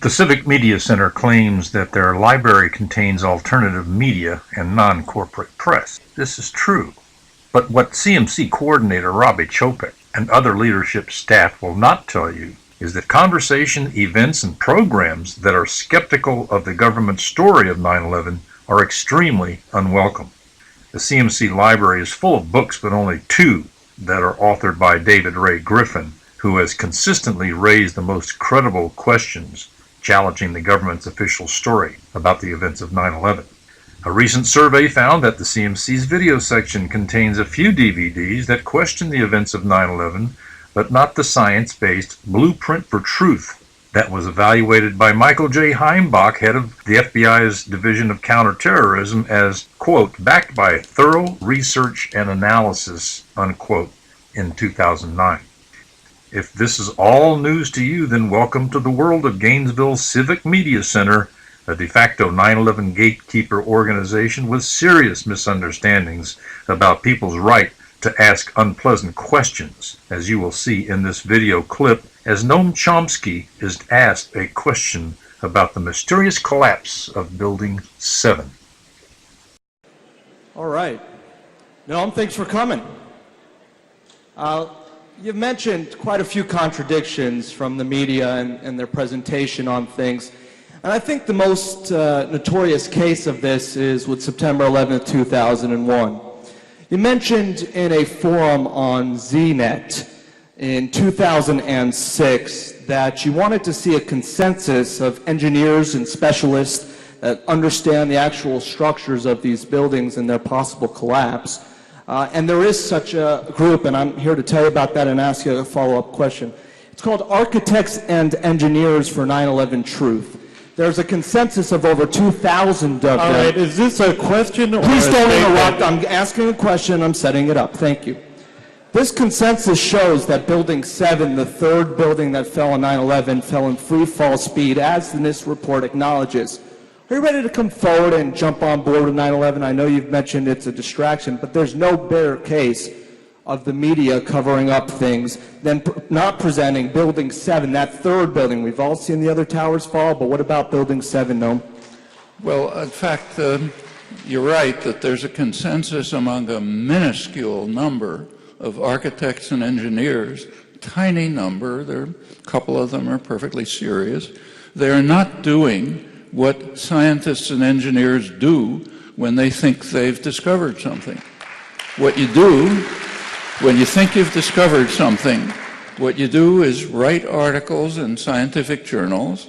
The Civic Media Center claims that their library contains alternative media and non-corporate press. This is true. But what CMC coordinator Robbie Chopek and other leadership staff will not tell you is that conversation, events, and programs that are skeptical of the government's story of 9/11 are extremely unwelcome. The CMC library is full of books, but only two that are authored by David Ray Griffin, who has consistently raised the most credible questions challenging the government's official story about the events of 9/11. A recent survey found that the CMC's video section contains a few DVDs that question the events of 9/11, but not the science-based Blueprint for Truth that was evaluated by Michael J. Heimbach, head of the FBI's Division of Counterterrorism, as, quote, backed by thorough research and analysis, unquote, in 2009. If this is all news to you, then welcome to the world of Gainesville Civic Media Center, a de facto 9/11 gatekeeper organization with serious misunderstandings about people's right to ask unpleasant questions, as you will see in this video clip as Noam Chomsky is asked a question about the mysterious collapse of Building 7. All right. Noam, thanks for coming. You've mentioned quite a few contradictions from the media and their presentation on things. And I think the most notorious case of this is with September 11th, 2001. You mentioned in a forum on ZNet in 2006 that you wanted to see a consensus of engineers and specialists that understand the actual structures of these buildings and their possible collapse. And there is such a group, and I'm here to tell you about that and ask you a follow-up question. It's called Architects and Engineers for 9/11 Truth. There's a consensus of over 2,000 of them. All right, is this a question or Please a don't statement? interrupt. I'm asking a question. I'm setting it up. Thank you. This consensus shows that Building 7, the third building that fell on 9/11, fell in free fall speed, as this report acknowledges. Are you ready to come forward and jump on board with 9/11? I know you've mentioned it's a distraction, but there's no better case of the media covering up things than not presenting Building 7, that third building. We've all seen the other towers fall, but what about Building 7, Noam? Well, in fact, you're right that there's a consensus among a minuscule number of architects and engineers, tiny number. A couple of them are perfectly serious. They're not doing what scientists and engineers do when they think they've discovered something. What you do, when you think you've discovered something, what you do is write articles in scientific journals,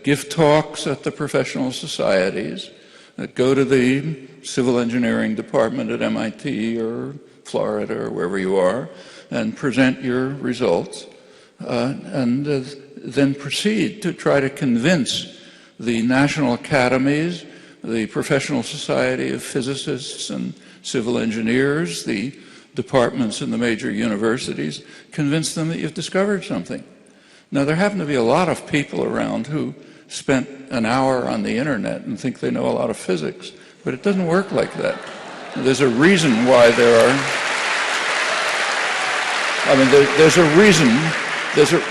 give talks at the professional societies, go to the civil engineering department at MIT or Florida or wherever you are, and present your results, and then proceed to try to convince the national academies, the professional society of physicists and civil engineers, the departments in the major universities, convince them that you've discovered something. Now, there happen to be a lot of people around who spent an hour on the internet and think they know a lot of physics, but it doesn't work like that. There's a reason why there are, there's a reason,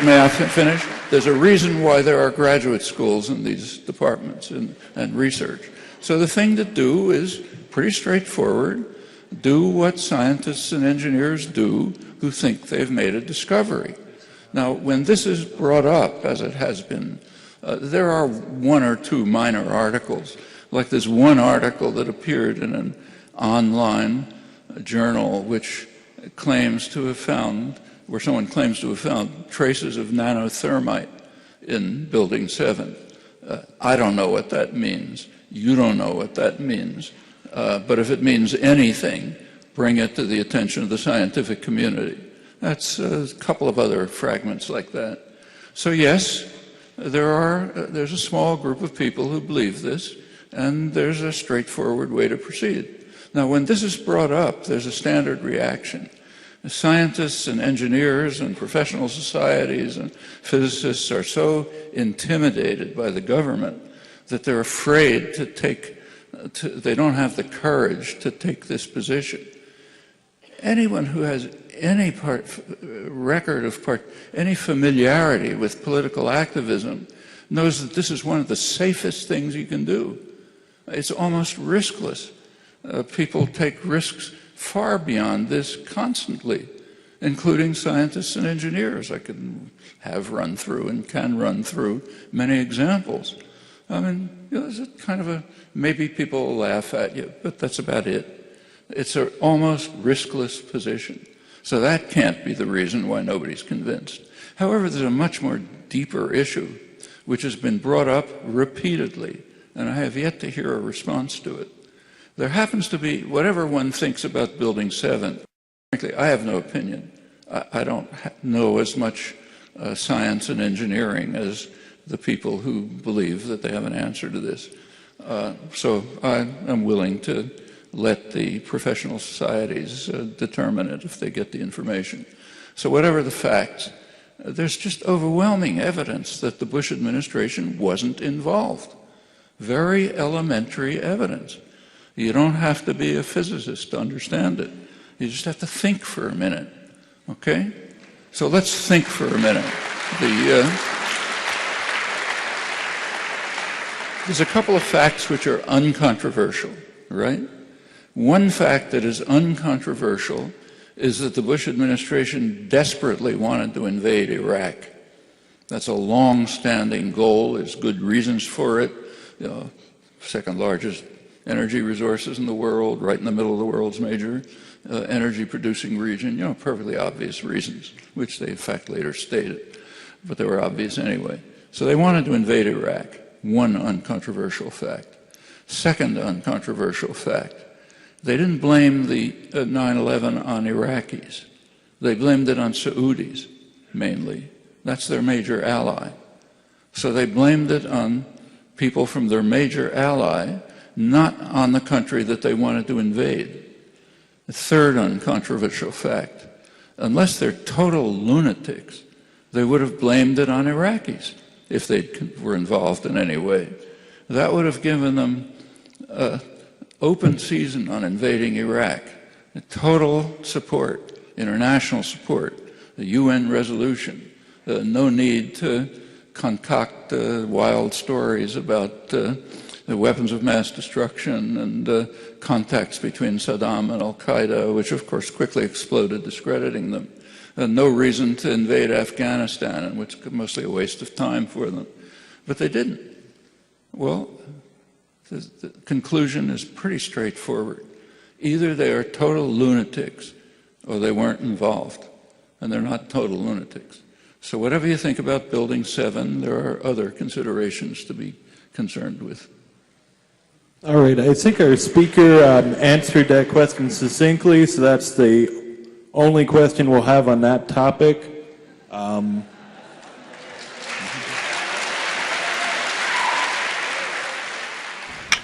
may I finish? There's a reason why there are graduate schools in these departments and research. So the thing to do is pretty straightforward. Do what scientists and engineers do who think they've made a discovery. Now, when this is brought up, as it has been, there are one or two minor articles, like this one article that appeared in an online journal which claims to have found, where someone claims to have found traces of nanothermite in Building 7. I don't know what that means. You don't know what that means. But if it means anything, bring it to the attention of the scientific community. That's a couple of other fragments like that. So yes, there's a small group of people who believe this, and there's a straightforward way to proceed. Now, when this is brought up, there's a standard reaction. Scientists and engineers and professional societies and physicists are so intimidated by the government that they're afraid to they don't have the courage to take this position. Anyone who has any record of any familiarity with political activism knows that this is one of the safest things you can do. It's almost riskless. People take risks far beyond this constantly, including scientists and engineers. I can have run through and can run through many examples. I mean, there's a kind of maybe people will laugh at you, but that's about it. It's an almost riskless position. So that can't be the reason why nobody's convinced. However, there's a much more deeper issue, which has been brought up repeatedly, and I have yet to hear a response to it. There happens to be, whatever one thinks about Building 7, frankly, I have no opinion. I don't know as much science and engineering as the people who believe that they have an answer to this. So I am willing to let the professional societies determine it if they get the information. So whatever the facts, there's just overwhelming evidence that the Bush administration wasn't involved. Very elementary evidence. You don't have to be a physicist to understand it. You just have to think for a minute, okay? So let's think for a minute. There's a couple of facts which are uncontroversial, right? One fact that is uncontroversial is that the Bush administration desperately wanted to invade Iraq. That's a long-standing goal. There's good reasons for it. Second largest energy resources in the world, right in the middle of the world's major energy-producing region. Perfectly obvious reasons, which they in fact later stated, but they were obvious anyway. So they wanted to invade Iraq. One uncontroversial fact. Second uncontroversial fact. They didn't blame the 9/11 on Iraqis. They blamed it on Saudis, mainly. That's their major ally. So they blamed it on people from their major ally, not on the country that they wanted to invade. The third uncontroversial fact. Unless they're total lunatics, they would have blamed it on Iraqis if they were involved in any way. That would have given them open season on invading Iraq, total support, international support, the UN resolution, no need to concoct wild stories about the weapons of mass destruction and contacts between Saddam and Al-Qaeda, which of course quickly exploded, discrediting them. No reason to invade Afghanistan, and which was mostly a waste of time for them. But they didn't. Well, the conclusion is pretty straightforward. Either they are total lunatics or they weren't involved, and they're not total lunatics. So whatever you think about Building 7, there are other considerations to be concerned with. All right, I think our speaker answered that question succinctly, so that's the only question we'll have on that topic.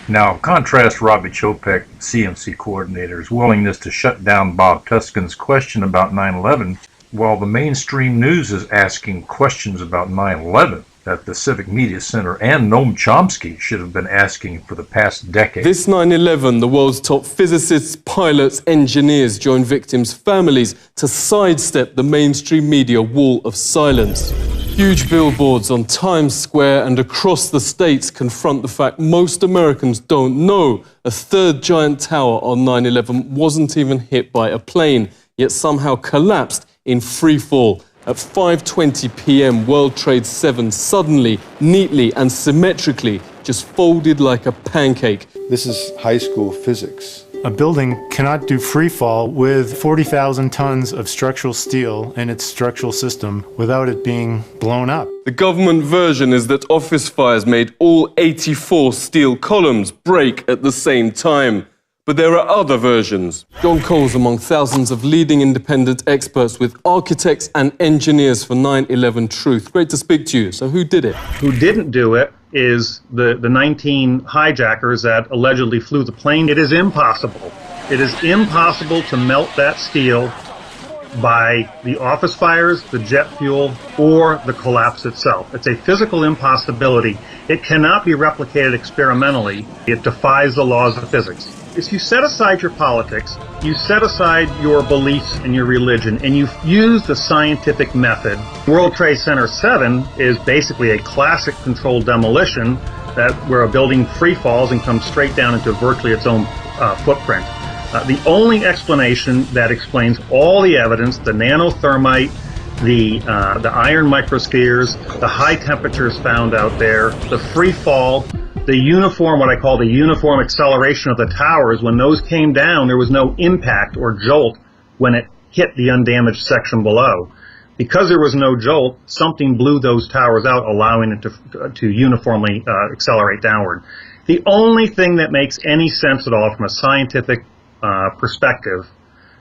Now, contrast Robbie Chopek, CMC coordinator's willingness to shut down Bob Tuskin's question about 9/11, while the mainstream news is asking questions about 9/11 that the Civic Media Center and Noam Chomsky should have been asking for the past decade. This 9/11, the world's top physicists, pilots, engineers joined victims' families to sidestep the mainstream media wall of silence. Huge billboards on Times Square and across the states confront the fact most Americans don't know a third giant tower on 9/11 wasn't even hit by a plane, yet somehow collapsed in free fall. At 5:20 p.m., World Trade 7 suddenly, neatly and symmetrically just folded like a pancake. This is high school physics. A building cannot do free fall with 40,000 tons of structural steel in its structural system without it being blown up. The government version is that office fires made all 84 steel columns break at the same time. But there are other versions. John Cole's among thousands of leading independent experts with architects and engineers for 9/11 Truth. Great to speak to you. So who did it? Who didn't do it is the 19 hijackers that allegedly flew the plane. It is impossible. It is impossible to melt that steel by the office fires, the jet fuel, or the collapse itself. It's a physical impossibility. It cannot be replicated experimentally. It defies the laws of physics. If you set aside your politics, you set aside your beliefs and your religion, and you use the scientific method. World Trade Center 7 is basically a classic controlled demolition where a building free falls and comes straight down into virtually its own footprint. The only explanation that explains all the evidence, the nanothermite, the iron microspheres, the high temperatures found out there, the free fall, the uniform, what I call the uniform acceleration of the towers, when those came down, there was no impact or jolt when it hit the undamaged section below. Because there was no jolt, something blew those towers out, allowing it to uniformly accelerate downward. The only thing that makes any sense at all from a scientific perspective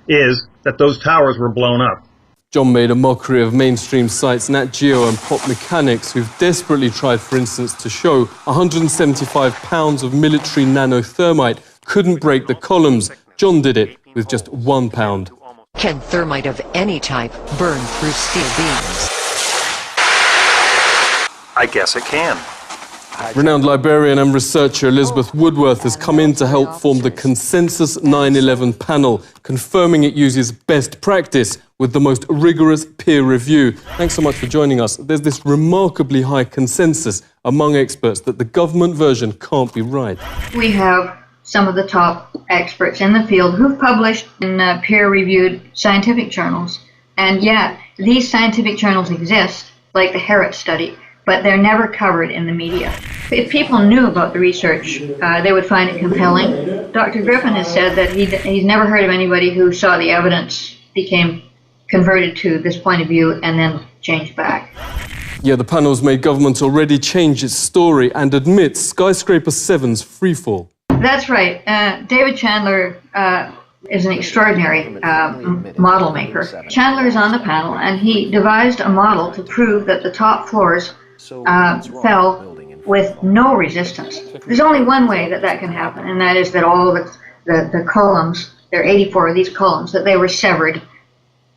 is that those towers were blown up. John made a mockery of mainstream sites Nat Geo and Pop Mechanics, who've desperately tried, for instance, to show 175 pounds of military nanothermite couldn't break the columns. John did it with just 1 pound. Can thermite of any type burn through steel beams? I guess it can. Renowned librarian and researcher Elizabeth Woodworth has come in to help form the Consensus 9/11 panel, confirming it uses best practice with the most rigorous peer review. Thanks so much for joining us. There's this remarkably high consensus among experts that the government version can't be right. We have some of the top experts in the field who've published in peer-reviewed scientific journals. And yet, these scientific journals exist, like the Harris study, but they're never covered in the media. If people knew about the research, they would find it compelling. Dr. Griffin has said that he's never heard of anybody who saw the evidence, became converted to this point of view, and then changed back. Yeah, the panel's made government already change its story and admits Skyscraper 7's freefall. That's right. David Chandler is an extraordinary model maker. Chandler is on the panel, and he devised a model to prove that the top floors fell with no resistance. There's only one way that that can happen, and that is that all the columns, there are 84 of these columns, that they were severed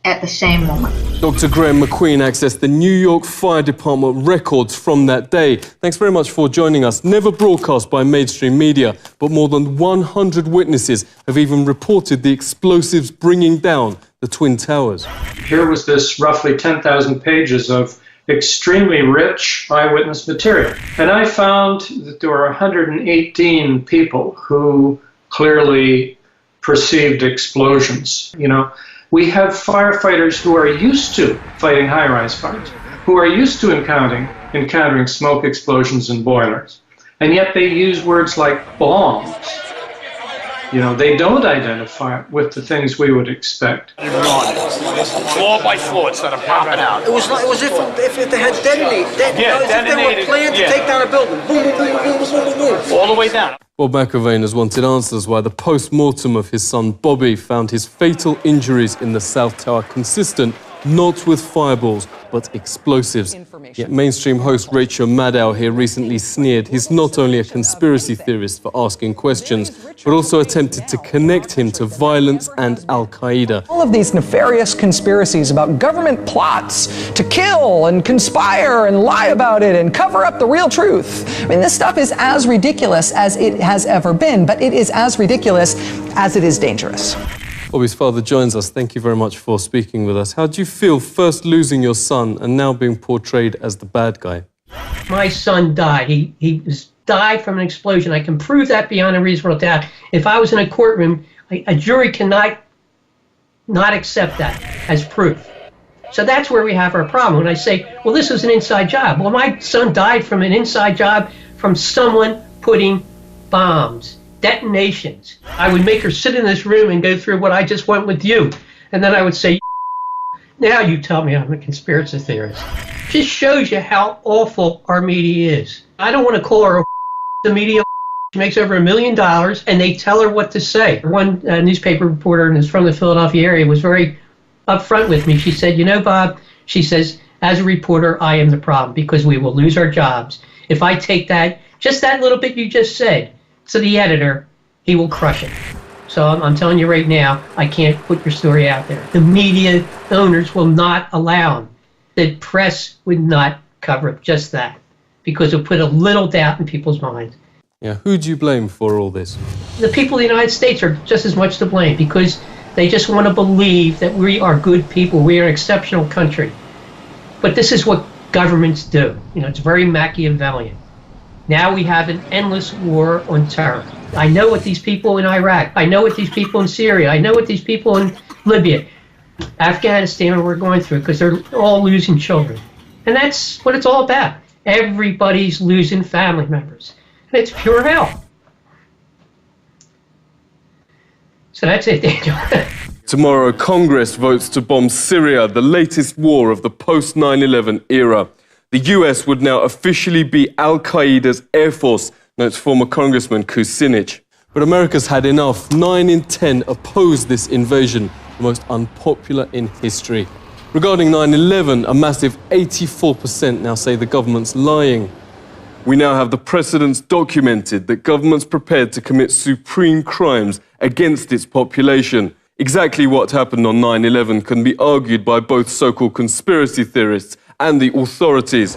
at the same moment. Dr. Graham McQueen accessed the New York Fire Department records from that day. Thanks very much for joining us. Never broadcast by mainstream media, but more than 100 witnesses have even reported the explosives bringing down the Twin Towers. Here was this roughly 10,000 pages of extremely rich eyewitness material. And I found that there were 118 people who clearly perceived explosions. You know, we have firefighters who are used to fighting high-rise fires, who are used to encountering smoke explosions and boilers, and yet they use words like bombs. You know, they don't identify it with the things we would expect. Floor by floor instead of popping out. It was if they had detonated. If they were planned to take down a building. Boom, boom, boom, boom, boom, boom, boom. All the way down. Bob McIlvaine has wanted answers why the post-mortem of his son Bobby found his fatal injuries in the South Tower consistent not with fireballs, but explosives. Yet mainstream host Rachel Maddow here recently sneered he's not only a conspiracy theorist for asking questions, but also attempted to connect him to violence and Al-Qaeda. All of these nefarious conspiracies about government plots to kill and conspire and lie about it and cover up the real truth. I mean, this stuff is as ridiculous as it has ever been, but it is as ridiculous as it is dangerous. Bobby's father joins us. Thank you very much for speaking with us. How do you feel first losing your son and now being portrayed as the bad guy? My son died. He died from an explosion. I can prove that beyond a reasonable doubt. If I was in a courtroom, a jury cannot not accept that as proof. So that's where we have our problem. When I say, well, this is an inside job. Well, my son died from an inside job from someone putting bombs. Detonations. I would make her sit in this room and go through what I just went with you. And then I would say, now you tell me I'm a conspiracy theorist. Just shows you how awful our media is. I don't want to call her the media. She makes over $1 million and they tell her what to say. One newspaper reporter, and is from the Philadelphia area, was very upfront with me. She said, you know, Bob, she says, as a reporter, I am the problem because we will lose our jobs. If I take that, just that little bit you just said, to the editor, he will crush it. So I'm telling you right now, I can't put your story out there. The media owners will not allow them. The press would not cover it, just that, because it'll put a little doubt in people's minds. Yeah, who do you blame for all this? The people of the United States are just as much to blame because they just want to believe that we are good people, we are an exceptional country. But this is what governments do. You know, it's very Machiavellian. Now we have an endless war on terror. I know what these people in Iraq, I know what these people in Syria, I know what these people in Libya, Afghanistan we're going through because they're all losing children. And that's what it's all about. Everybody's losing family members. And it's pure hell. So that's it, Daniel. Tomorrow, Congress votes to bomb Syria, the latest war of the post-9/11 era. The US would now officially be Al-Qaeda's air force, notes former Congressman Kucinich. But America's had enough. 9 in 10 oppose this invasion, the most unpopular in history. Regarding 9/11, a massive 84% now say the government's lying. We now have the precedents documented that governments prepared to commit supreme crimes against its population. Exactly what happened on 9/11 can be argued by both so-called conspiracy theorists and the authorities.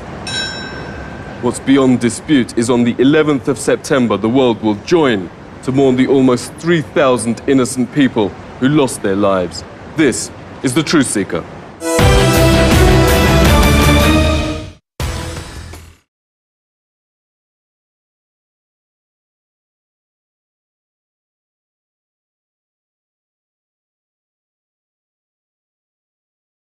What's beyond dispute is on the 11th of September, the world will join to mourn the almost 3,000 innocent people who lost their lives. This is The Truth Seeker.